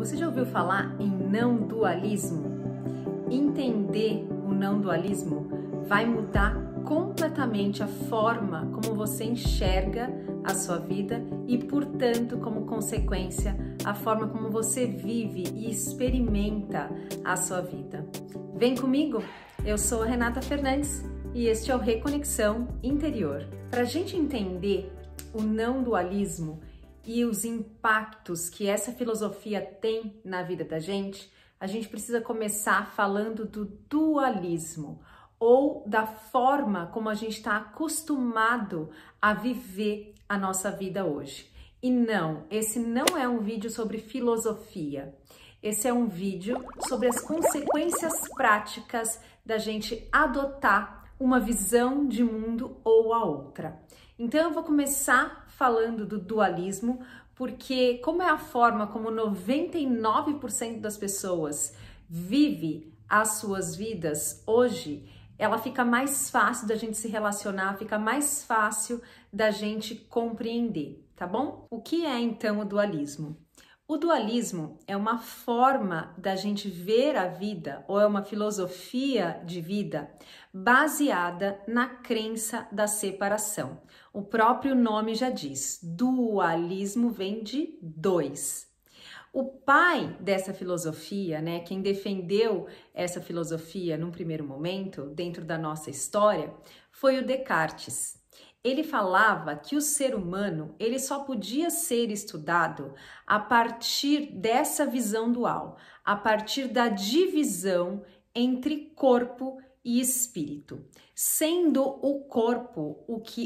Você já ouviu falar em não dualismo? Entender o não dualismo vai mudar completamente a forma como você enxerga a sua vida e, portanto, como consequência, a forma como você vive e experimenta a sua vida. Vem comigo? Eu sou a Renata Fernandes e este é o Reconexão Interior. Para a gente entender o não dualismo e os impactos que essa filosofia tem na vida da gente, a gente precisa começar falando do dualismo, ou da forma como a gente está acostumado a viver a nossa vida hoje. E não, esse não é um vídeo sobre filosofia. Esse é um vídeo sobre as consequências práticas da gente adotar uma visão de mundo ou a outra. Então eu vou começar falando do dualismo, porque como é a forma como 99% das pessoas vive as suas vidas hoje, ela fica mais fácil da gente se relacionar, fica mais fácil da gente compreender, tá bom? O que é então o dualismo? O dualismo é uma forma da gente ver a vida, ou é uma filosofia de vida baseada na crença da separação. O próprio nome já diz, dualismo vem de dois. O pai dessa filosofia, né, quem defendeu essa filosofia num primeiro momento, dentro da nossa história, foi o Descartes. Ele falava que o ser humano ele só podia ser estudado a partir dessa visão dual, a partir da divisão entre corpo e espírito, sendo o corpo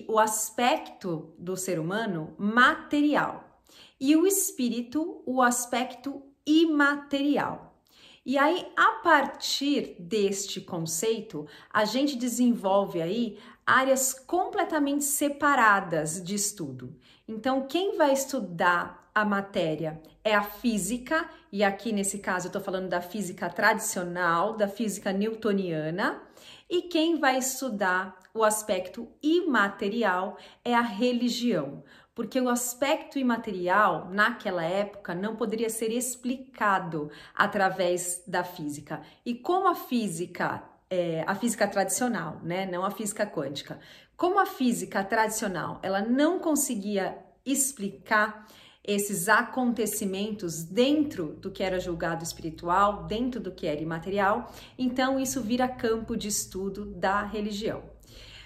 o aspecto do ser humano material e o espírito o aspecto imaterial. E aí, a partir deste conceito, a gente desenvolve aí áreas completamente separadas de estudo. Então, quem vai estudar a matéria é a física, e aqui nesse caso eu estou falando da física tradicional, da física newtoniana, e quem vai estudar o aspecto imaterial é a religião, porque o aspecto imaterial naquela época não poderia ser explicado através da física. E como a física tradicional, né, não a física quântica, como a física tradicional, ela não conseguia explicar esses acontecimentos dentro do que era julgado espiritual, dentro do que era imaterial, então isso vira campo de estudo da religião.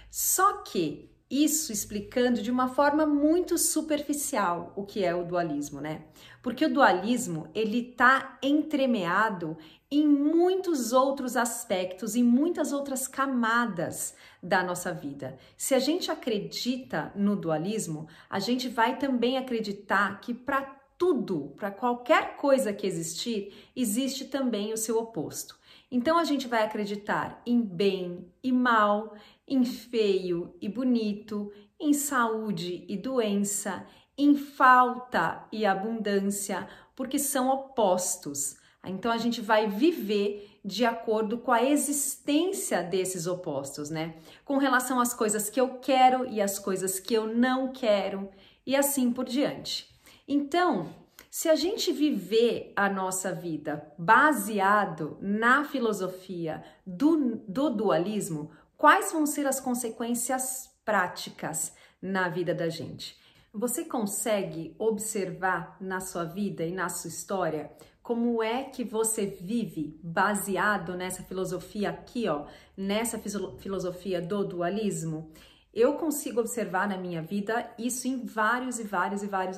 Só que isso explicando de uma forma muito superficial o que é o dualismo, né? Porque o dualismo, ele tá entremeado em muitos outros aspectos, em muitas outras camadas da nossa vida. Se a gente acredita no dualismo, a gente vai também acreditar que para tudo, para qualquer coisa que existir, existe também o seu oposto. Então a gente vai acreditar em bem e mal, em feio e bonito, em saúde e doença, em falta e abundância, porque são opostos. Então a gente vai viver de acordo com a existência desses opostos, né? Com relação às coisas que eu quero e às coisas que eu não quero e assim por diante. Então, se a gente viver a nossa vida baseado na filosofia do dualismo, quais vão ser as consequências práticas na vida da gente? Você consegue observar na sua vida e na sua história como é que você vive baseado nessa filosofia aqui, ó, nessa filosofia do dualismo? Eu consigo observar na minha vida isso em vários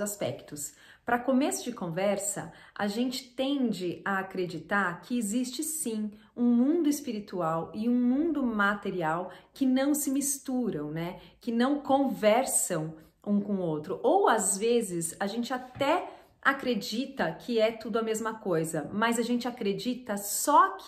aspectos. Para começo de conversa, a gente tende a acreditar que existe sim um mundo espiritual e um mundo material que não se misturam, né? Que não conversam um com o outro. Ou às vezes a gente até acredita que é tudo a mesma coisa, mas a gente acredita só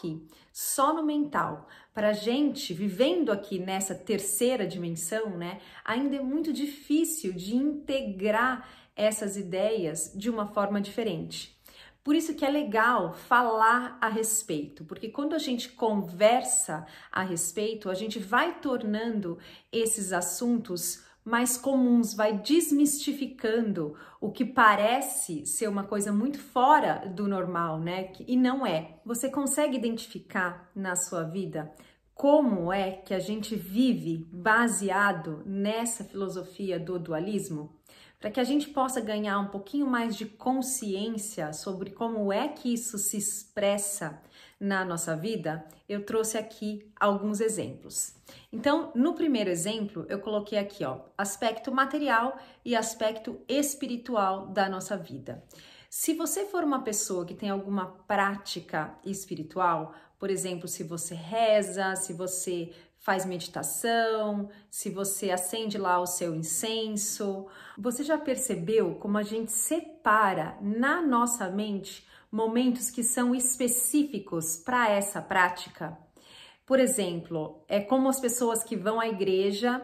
no mental. Para a gente, vivendo aqui nessa terceira dimensão, né, ainda é muito difícil de integrar essas ideias de uma forma diferente. Por isso que é legal falar a respeito, porque quando a gente conversa a respeito, a gente vai tornando esses assuntos mais comuns, vai desmistificando o que parece ser uma coisa muito fora do normal, né? E não é. Você consegue identificar na sua vida como é que a gente vive baseado nessa filosofia do dualismo? Para que a gente possa ganhar um pouquinho mais de consciência sobre como é que isso se expressa na nossa vida, eu trouxe aqui alguns exemplos. Então, no primeiro exemplo, eu coloquei aqui, ó, aspecto material e aspecto espiritual da nossa vida. Se você for uma pessoa que tem alguma prática espiritual, por exemplo, se você reza, se você faz meditação, se você acende lá o seu incenso, você já percebeu como a gente separa na nossa mente momentos que são específicos para essa prática? Por exemplo, é como as pessoas que vão à igreja,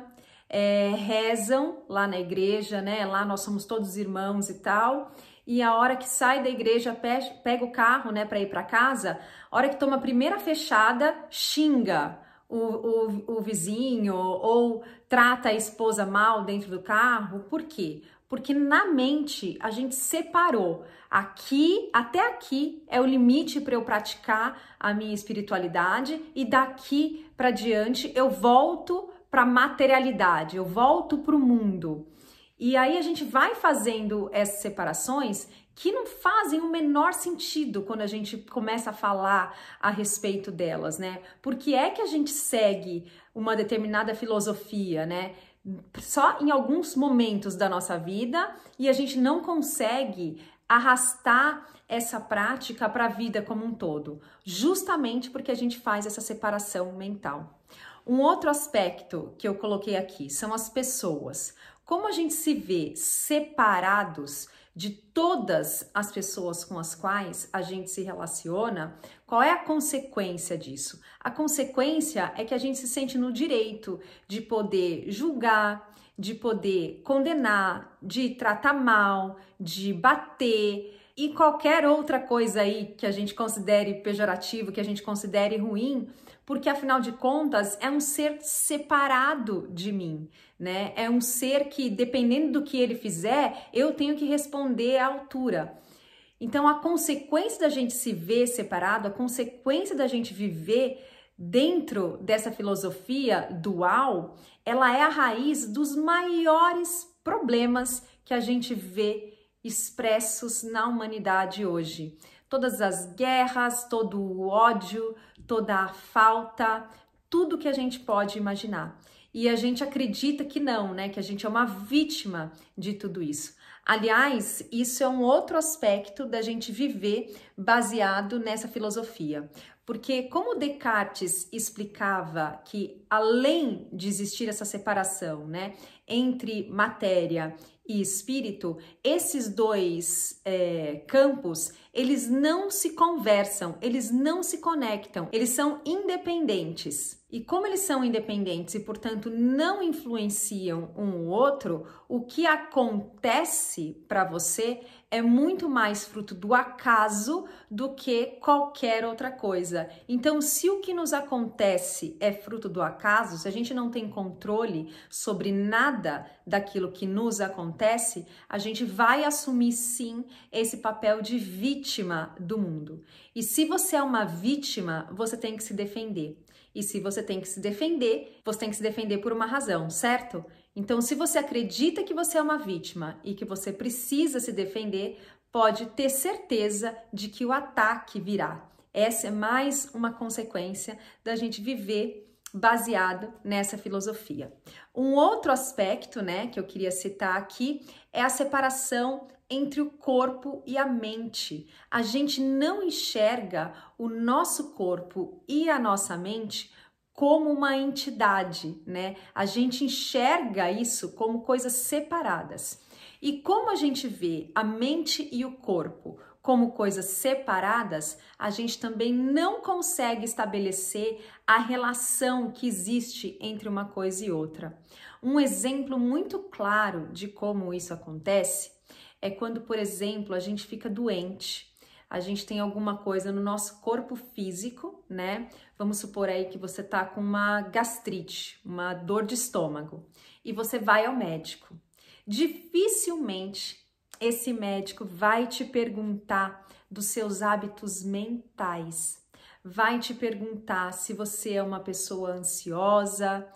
rezam lá na igreja, né? Lá nós somos todos irmãos e tal. E a hora que sai da igreja, pega o carro, né, para ir para casa, a hora que toma a primeira fechada, xinga o vizinho ou trata a esposa mal dentro do carro. Por quê? Porque na mente a gente separou. Aqui, até aqui é o limite para eu praticar a minha espiritualidade e daqui para diante eu volto para a materialidade, eu volto para o mundo. E aí a gente vai fazendo essas separações que não fazem o menor sentido quando a gente começa a falar a respeito delas, né? Porque é que a gente segue uma determinada filosofia, né? Só em alguns momentos da nossa vida e a gente não consegue arrastar essa prática para a vida como um todo, justamente porque a gente faz essa separação mental. Um outro aspecto que eu coloquei aqui são as pessoas. Como a gente se vê separados de todas as pessoas com as quais a gente se relaciona, qual é a consequência disso? A consequência é que a gente se sente no direito de poder julgar, de poder condenar, de tratar mal, de bater e qualquer outra coisa aí que a gente considere pejorativo, que a gente considere ruim, porque afinal de contas é um ser separado de mim, né? É um ser que, dependendo do que ele fizer, eu tenho que responder à altura. Então, a consequência da gente se ver separado, a consequência da gente viver dentro dessa filosofia dual, ela é a raiz dos maiores problemas que a gente vê expressos na humanidade hoje. Todas as guerras, todo o ódio, toda a falta, tudo que a gente pode imaginar. E a gente acredita que não, né? Que a gente é uma vítima de tudo isso. Aliás, isso é um outro aspecto da gente viver baseado nessa filosofia. Porque como Descartes explicava que além de existir essa separação, né, entre matéria e espírito, esses dois campos, eles não se conversam, eles não se conectam, eles são independentes. E como eles são independentes e, portanto, não influenciam um o outro, o que acontece para você é muito mais fruto do acaso do que qualquer outra coisa. Então, se o que nos acontece é fruto do acaso, se a gente não tem controle sobre nada daquilo que nos acontece, a gente vai assumir sim esse papel de vítima do mundo. E se você é uma vítima, você tem que se defender. E se você tem que se defender, você tem que se defender por uma razão, certo? Então, se você acredita que você é uma vítima e que você precisa se defender, pode ter certeza de que o ataque virá. Essa é mais uma consequência da gente viver baseado nessa filosofia. Um outro aspecto, né, que eu queria citar aqui é a separação entre o corpo e a mente. A gente não enxerga o nosso corpo e a nossa mente como uma entidade, né? A gente enxerga isso como coisas separadas. E como a gente vê a mente e o corpo como coisas separadas, a gente também não consegue estabelecer a relação que existe entre uma coisa e outra. Um exemplo muito claro de como isso acontece é quando, por exemplo, a gente fica doente. A gente tem alguma coisa no nosso corpo físico, né? Vamos supor aí que você tá com uma gastrite, uma dor de estômago. e você vai ao médico. Dificilmente esse médico vai te perguntar dos seus hábitos mentais, vai te perguntar se você é uma pessoa ansiosa,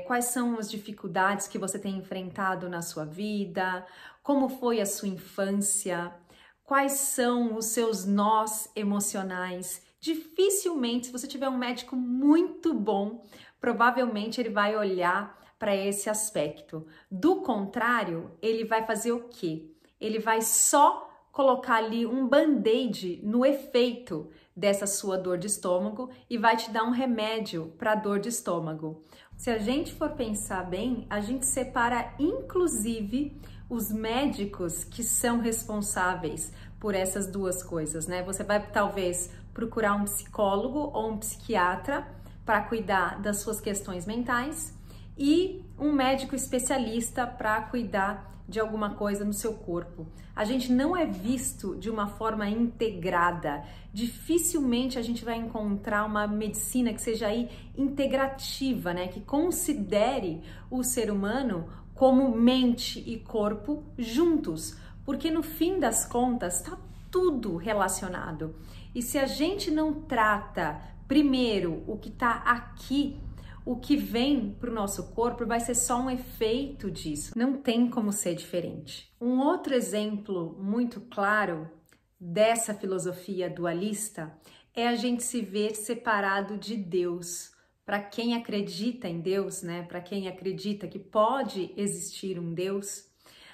quais são as dificuldades que você tem enfrentado na sua vida, como foi a sua infância, quais são os seus nós emocionais. Dificilmente, se você tiver um médico muito bom, provavelmente ele vai olhar para esse aspecto. Do contrário, ele vai fazer o quê? Ele vai só colocar ali um band-aid no efeito dessa sua dor de estômago e vai te dar um remédio para dor de estômago. Se a gente for pensar bem, a gente separa inclusive os médicos que são responsáveis por essas duas coisas, né? Você vai talvez procurar um psicólogo ou um psiquiatra para cuidar das suas questões mentais e um médico especialista para cuidar de alguma coisa no seu corpo. A gente não é visto de uma forma integrada. Dificilmente a gente vai encontrar uma medicina que seja aí integrativa, né? Que considere o ser humano como mente e corpo juntos, porque no fim das contas está tudo relacionado. E se a gente não trata primeiro o que está aqui, o que vem para o nosso corpo vai ser só um efeito disso. Não tem como ser diferente. Um outro exemplo muito claro dessa filosofia dualista é a gente se ver separado de Deus. Para quem acredita em Deus, né? Para quem acredita que pode existir um Deus,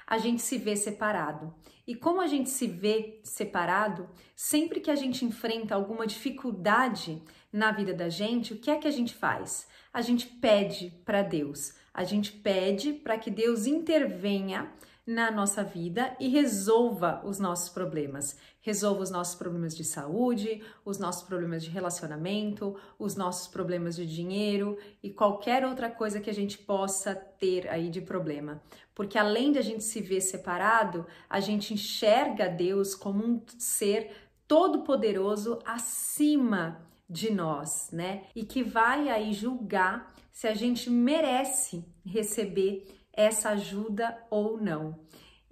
a gente se vê separado. E como a gente se vê separado, sempre que a gente enfrenta alguma dificuldade na vida da gente, o que é que a gente faz? A gente pede para Deus, a gente pede para que Deus intervenha na nossa vida e resolva os nossos problemas. Resolva os nossos problemas de saúde, os nossos problemas de relacionamento, os nossos problemas de dinheiro e qualquer outra coisa que a gente possa ter aí de problema. Porque além de a gente se ver separado, a gente enxerga Deus como um ser todo-poderoso acima de nós, né? E que vai aí julgar se a gente merece receber essa ajuda ou não.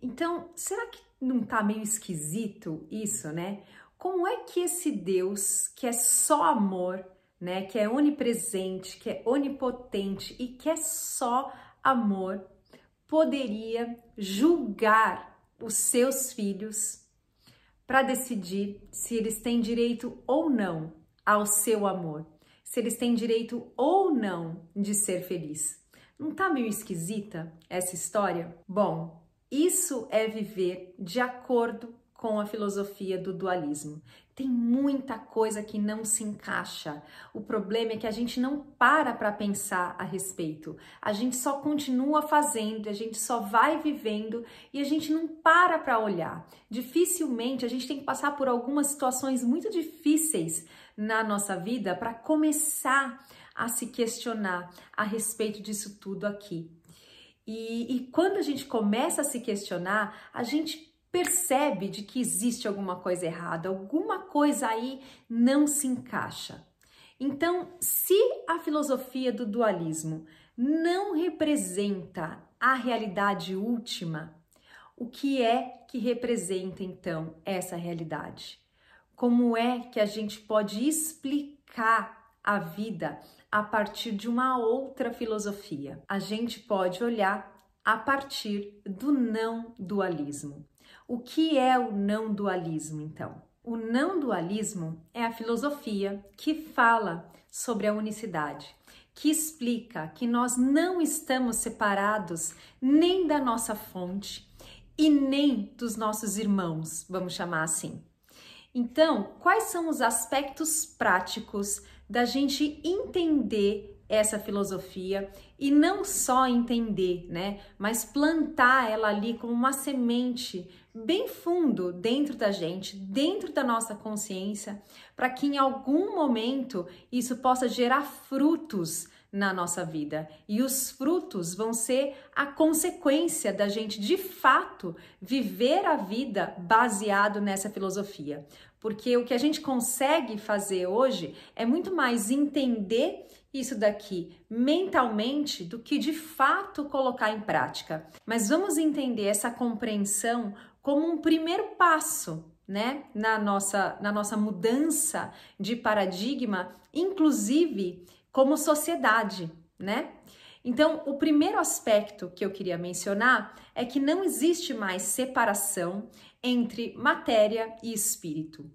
Então, será que não tá meio esquisito isso, né? Como é que esse Deus, que é só amor, né, que é onipresente, que é onipotente e que é só amor, poderia julgar os seus filhos para decidir se eles têm direito ou não ao seu amor, se eles têm direito ou não de ser feliz? Não tá meio esquisita essa história? Bom, isso é viver de acordo com a filosofia do dualismo. Tem muita coisa que não se encaixa. O problema é que a gente não para pensar a respeito. A gente só continua fazendo, a gente só vai vivendo e a gente não para olhar. Dificilmente a gente tem que passar por algumas situações muito difíceis na nossa vida para começar a se questionar a respeito disso tudo aqui. E quando a gente começa a se questionar, a gente percebe de que existe alguma coisa errada, alguma coisa aí não se encaixa. Então, se a filosofia do dualismo não representa a realidade última, o que é que representa então essa realidade? Como é que a gente pode explicar a vida a partir de uma outra filosofia? A gente pode olhar a partir do não dualismo. O que é o não dualismo, então? O não dualismo é a filosofia que fala sobre a unicidade, que explica que nós não estamos separados nem da nossa fonte e nem dos nossos irmãos, vamos chamar assim. Então, quais são os aspectos práticos da gente entender essa filosofia e não só entender, né, mas plantar ela ali como uma semente bem fundo dentro da gente, dentro da nossa consciência, para que em algum momento isso possa gerar frutos na nossa vida. E os frutos vão ser a consequência da gente, de fato, viver a vida baseado nessa filosofia. Porque o que a gente consegue fazer hoje é muito mais entender isso daqui mentalmente do que de fato colocar em prática. Mas vamos entender essa compreensão como um primeiro passo, né, na nossa mudança de paradigma, inclusive como sociedade, né? Então, o primeiro aspecto que eu queria mencionar é que não existe mais separação entre matéria e espírito.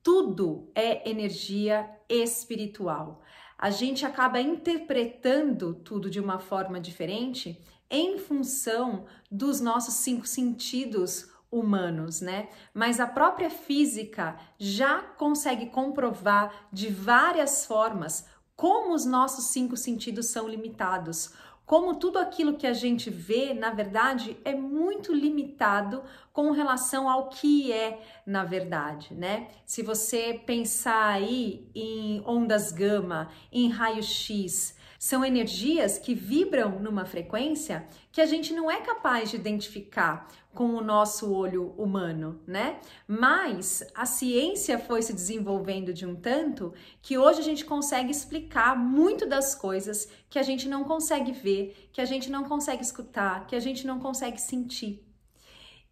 Tudo é energia espiritual. A gente acaba interpretando tudo de uma forma diferente em função dos nossos 5 sentidos humanos, né? Mas a própria física já consegue comprovar de várias formas como os nossos 5 sentidos são limitados, como tudo aquilo que a gente vê, na verdade, é muito limitado com relação ao que é, na verdade, né? Se você pensar aí em ondas gama, em raio-x, são energias que vibram numa frequência que a gente não é capaz de identificar com o nosso olho humano, né? Mas a ciência foi se desenvolvendo de um tanto que hoje a gente consegue explicar muito das coisas que a gente não consegue ver, que a gente não consegue escutar, que a gente não consegue sentir.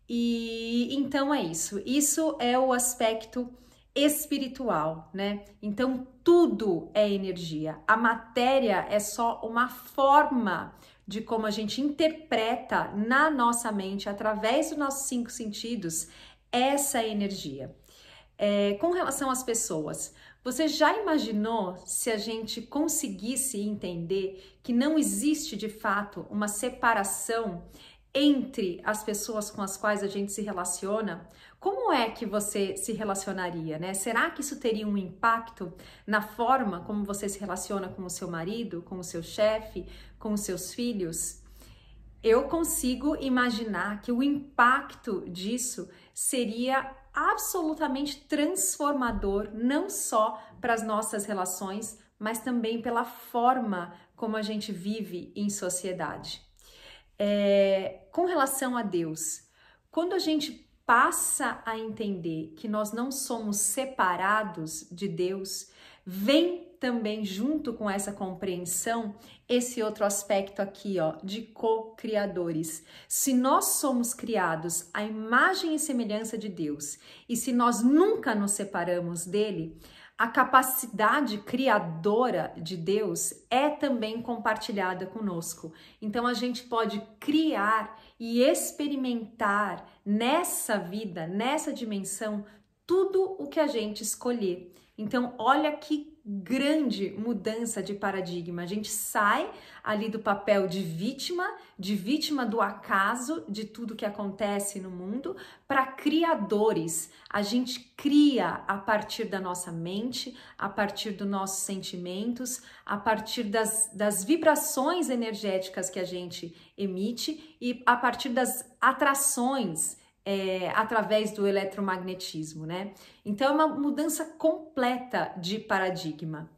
E então é isso. Isso é o aspecto espiritual, né? Então tudo é energia. A matéria é só uma forma de como a gente interpreta na nossa mente, através dos nossos 5 sentidos, essa energia. Com relação às pessoas, você já imaginou se a gente conseguisse entender que não existe de fato uma separação entre as pessoas com as quais a gente se relaciona? Como é que você se relacionaria, né? Será que isso teria um impacto na forma como você se relaciona com o seu marido, com o seu chefe, com os seus filhos? Eu consigo imaginar que o impacto disso seria absolutamente transformador, não só para as nossas relações, mas também pela forma como a gente vive em sociedade. Com relação a Deus, quando a gente passa a entender que nós não somos separados de Deus, vem também junto com essa compreensão esse outro aspecto aqui, ó, de co-criadores. Se nós somos criados à imagem e semelhança de Deus, e se nós nunca nos separamos dele, a capacidade criadora de Deus é também compartilhada conosco. Então a gente pode criar e experimentar nessa vida, nessa dimensão, tudo o que a gente escolher. Então olha que grande mudança de paradigma. A gente sai ali do papel de vítima do acaso, de tudo que acontece no mundo, para criadores. A gente cria a partir da nossa mente, a partir dos nossos sentimentos, a partir das vibrações energéticas que a gente emite e a partir das atrações através do eletromagnetismo, né? Então é uma mudança completa de paradigma.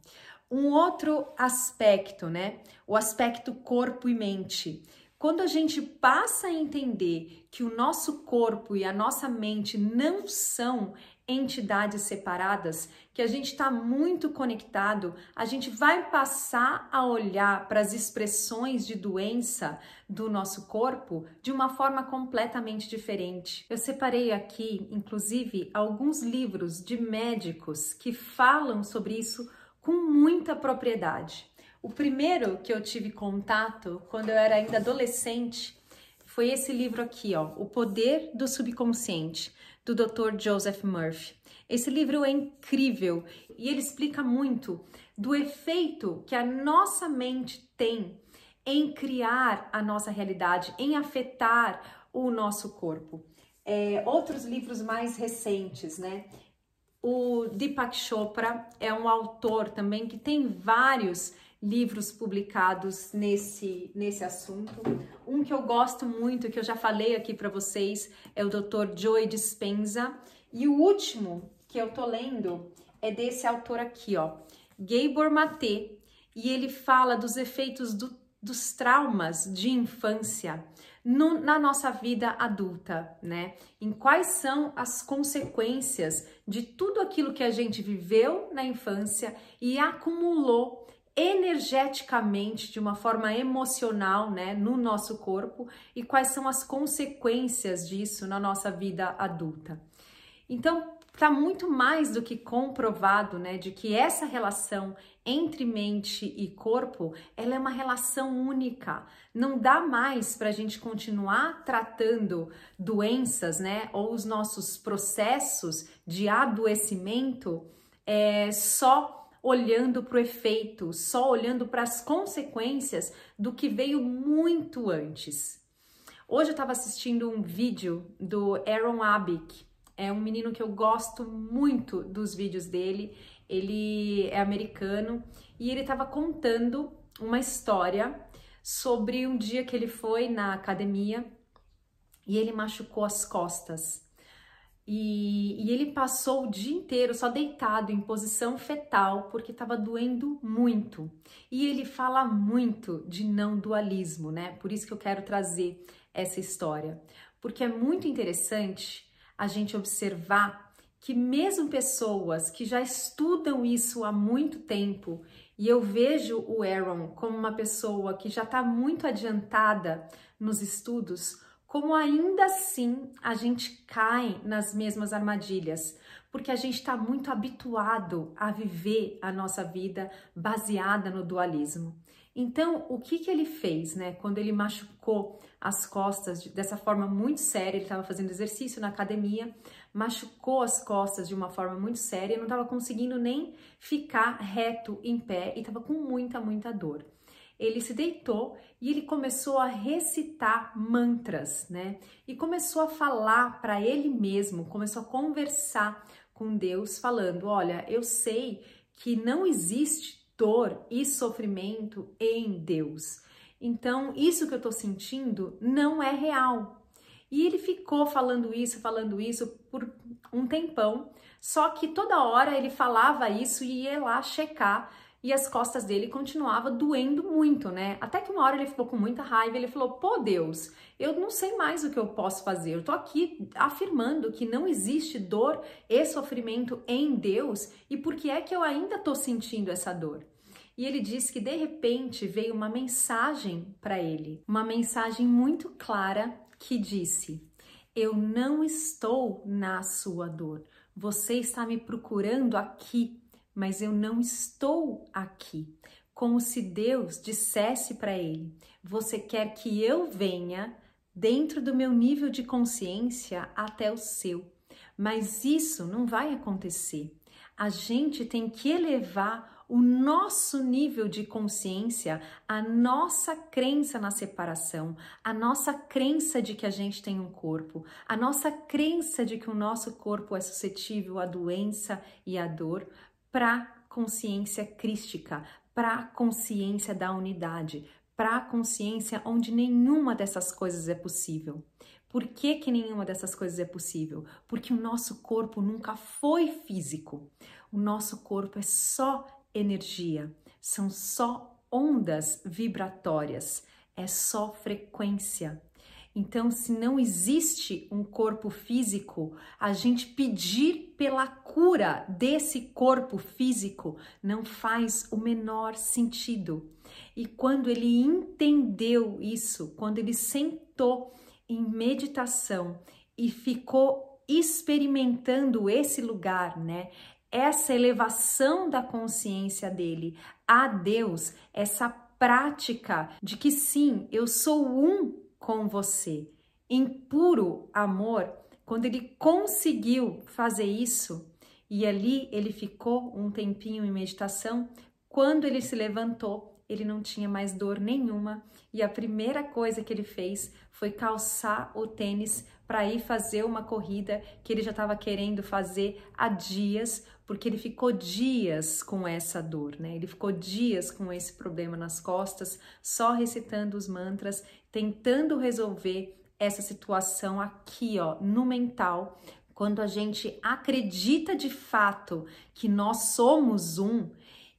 Um outro aspecto, né? O aspecto corpo e mente. Quando a gente passa a entender que o nosso corpo e a nossa mente não são entidades separadas, que a gente está muito conectado, a gente vai passar a olhar para as expressões de doença do nosso corpo de uma forma completamente diferente. Eu separei aqui, inclusive, alguns livros de médicos que falam sobre isso com muita propriedade. O primeiro que eu tive contato quando eu era ainda adolescente foi esse livro aqui, ó, O Poder do Subconsciente, do Dr. Joseph Murphy. Esse livro é incrível e ele explica muito do efeito que a nossa mente tem em criar a nossa realidade, em afetar o nosso corpo. Outros livros mais recentes, né? O Deepak Chopra é um autor também que tem vários livros publicados nesse assunto. Um que eu gosto muito, que eu já falei aqui para vocês, é o Dr. Joe Dispenza. E o último que eu tô lendo é desse autor aqui, ó, Gabor Maté. e ele fala dos efeitos dos traumas de infância na nossa vida adulta, né? Em quais são as consequências de tudo aquilo que a gente viveu na infância e acumulou energeticamente, de uma forma emocional, né, no nosso corpo, e quais são as consequências disso na nossa vida adulta. Então, está muito mais do que comprovado, né, de que essa relação entre mente e corpo, ela é uma relação única. Não dá mais para a gente continuar tratando doenças, né, ou os nossos processos de adoecimento só olhando para o efeito, só olhando para as consequências do que veio muito antes. Hoje eu estava assistindo um vídeo do Aaron Abic. É um menino que eu gosto muito dos vídeos dele. Ele é americano e ele estava contando uma história sobre um dia que ele foi na academia e ele machucou as costas. E ele passou o dia inteiro só deitado em posição fetal porque estava doendo muito. E ele fala muito de não dualismo, né? Por isso que eu quero trazer essa história. Porque é muito interessante a gente observar que mesmo pessoas que já estudam isso há muito tempo, e eu vejo o Aaron como uma pessoa que já está muito adiantada nos estudos, como ainda assim a gente cai nas mesmas armadilhas, porque a gente está muito habituado a viver a nossa vida baseada no dualismo. Então, o que ele fez, né? Quando ele machucou as costas dessa forma muito séria, ele estava fazendo exercício na academia, machucou as costas de uma forma muito séria, não estava conseguindo nem ficar reto em pé e estava com muita dor. Ele se deitou e ele começou a recitar mantras, né? E começou a falar para ele mesmo, começou a conversar com Deus, falando: olha, eu sei que não existe dor e sofrimento em Deus. Então, isso que eu tô sentindo não é real. E ele ficou falando isso por um tempão, só que toda hora ele falava isso e ia lá checar e as costas dele continuavam doendo muito, né? Até que uma hora ele ficou com muita raiva, ele falou: pô, Deus, eu não sei mais o que eu posso fazer, eu tô aqui afirmando que não existe dor e sofrimento em Deus, e por que é que eu ainda tô sentindo essa dor? E ele disse que de repente veio uma mensagem para ele, uma mensagem muito clara que disse: eu não estou na sua dor, você está me procurando aqui, mas eu não estou aqui. Como se Deus dissesse para ele: você quer que eu venha dentro do meu nível de consciência até o seu, mas isso não vai acontecer. A gente tem que elevar o nosso nível de consciência, a nossa crença na separação, a nossa crença de que a gente tem um corpo, a nossa crença de que o nosso corpo é suscetível à doença e à dor, para consciência crística, para consciência da unidade, para consciência onde nenhuma dessas coisas é possível. Por que nenhuma dessas coisas é possível? Porque o nosso corpo nunca foi físico. O nosso corpo é só energia, são só ondas vibratórias, é só frequência. Então, se não existe um corpo físico, a gente pedir pela cura desse corpo físico não faz o menor sentido. E quando ele entendeu isso, quando ele sentou em meditação e ficou experimentando esse lugar, né? Essa elevação da consciência dele a Deus, essa prática de que sim, eu sou um com você, em puro amor, quando ele conseguiu fazer isso, e ali ele ficou um tempinho em meditação, quando ele se levantou, ele não tinha mais dor nenhuma, e a primeira coisa que ele fez foi calçar o tênis para ir fazer uma corrida que ele já estava querendo fazer há dias, porque ele ficou dias com essa dor, né? Ele ficou dias com esse problema nas costas, só recitando os mantras, tentando resolver essa situação aqui, ó, no mental. Quando a gente acredita de fato que nós somos um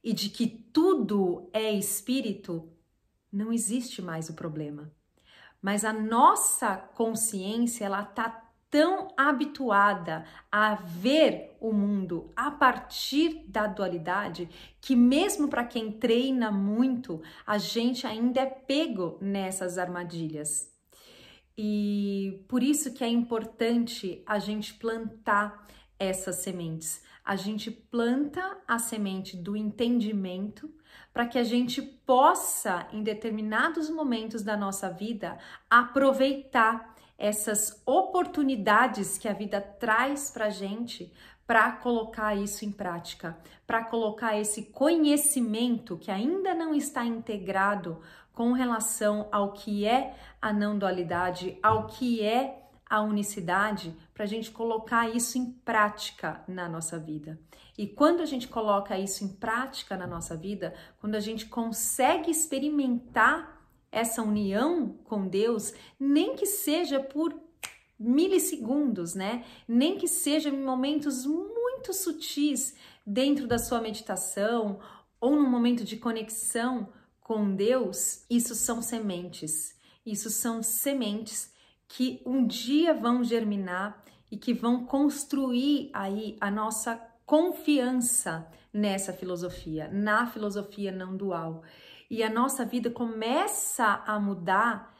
e de que tudo é espírito, não existe mais o problema. Mas a nossa consciência, ela tá tão habituada a ver o mundo a partir da dualidade que mesmo para quem treina muito, a gente ainda é pego nessas armadilhas. E por isso que é importante a gente plantar essas sementes. A gente planta a semente do entendimento para que a gente possa, em determinados momentos da nossa vida, aproveitar essas oportunidades que a vida traz para a gente para colocar isso em prática, para colocar esse conhecimento que ainda não está integrado com relação ao que é a não dualidade, ao que é a unicidade, para a gente colocar isso em prática na nossa vida. E quando a gente coloca isso em prática na nossa vida, quando a gente consegue experimentar essa união com Deus, nem que seja por milissegundos, né? Nem que seja em momentos muito sutis dentro da sua meditação ou num momento de conexão com Deus, isso são sementes. Isso são sementes que um dia vão germinar e que vão construir aí a nossa confiança nessa filosofia, na filosofia não dual. E a nossa vida começa a mudar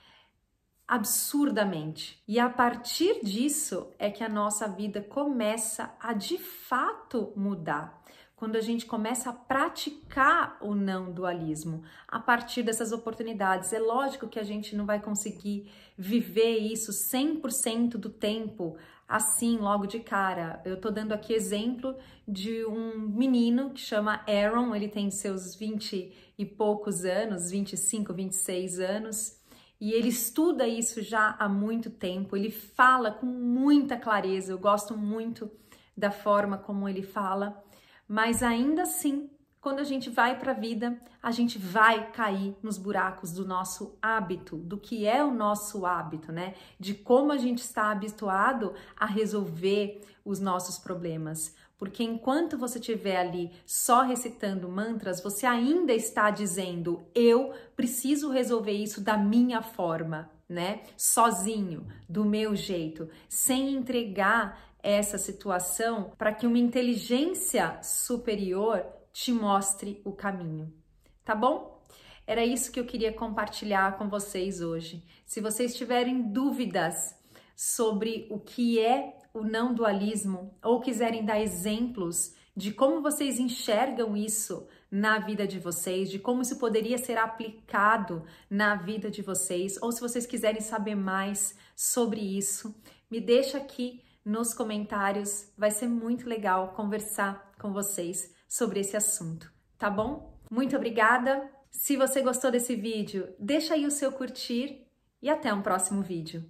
absurdamente. E a partir disso é que a nossa vida começa a de fato mudar. Quando a gente começa a praticar o não dualismo a partir dessas oportunidades. É lógico que a gente não vai conseguir viver isso 100% do tempo assim, logo de cara. Eu tô dando aqui exemplo de um menino que chama Aaron, ele tem seus 20 e poucos anos, 25, 26 anos, e ele estuda isso já há muito tempo, ele fala com muita clareza, eu gosto muito da forma como ele fala, mas ainda assim, quando a gente vai para a vida, a gente vai cair nos buracos do nosso hábito, do que é o nosso hábito, né? De como a gente está habituado a resolver os nossos problemas. Porque enquanto você estiver ali só recitando mantras, você ainda está dizendo, eu preciso resolver isso da minha forma, né? Sozinho, do meu jeito, sem entregar essa situação para que uma inteligência superior te mostre o caminho, tá bom? Era isso que eu queria compartilhar com vocês hoje. Se vocês tiverem dúvidas sobre o que é o não dualismo ou quiserem dar exemplos de como vocês enxergam isso na vida de vocês, de como isso poderia ser aplicado na vida de vocês, ou se vocês quiserem saber mais sobre isso, me deixa aqui nos comentários, vai ser muito legal conversar com vocês sobre esse assunto, tá bom? Muito obrigada! Se você gostou desse vídeo, deixa aí o seu curtir e até um próximo vídeo.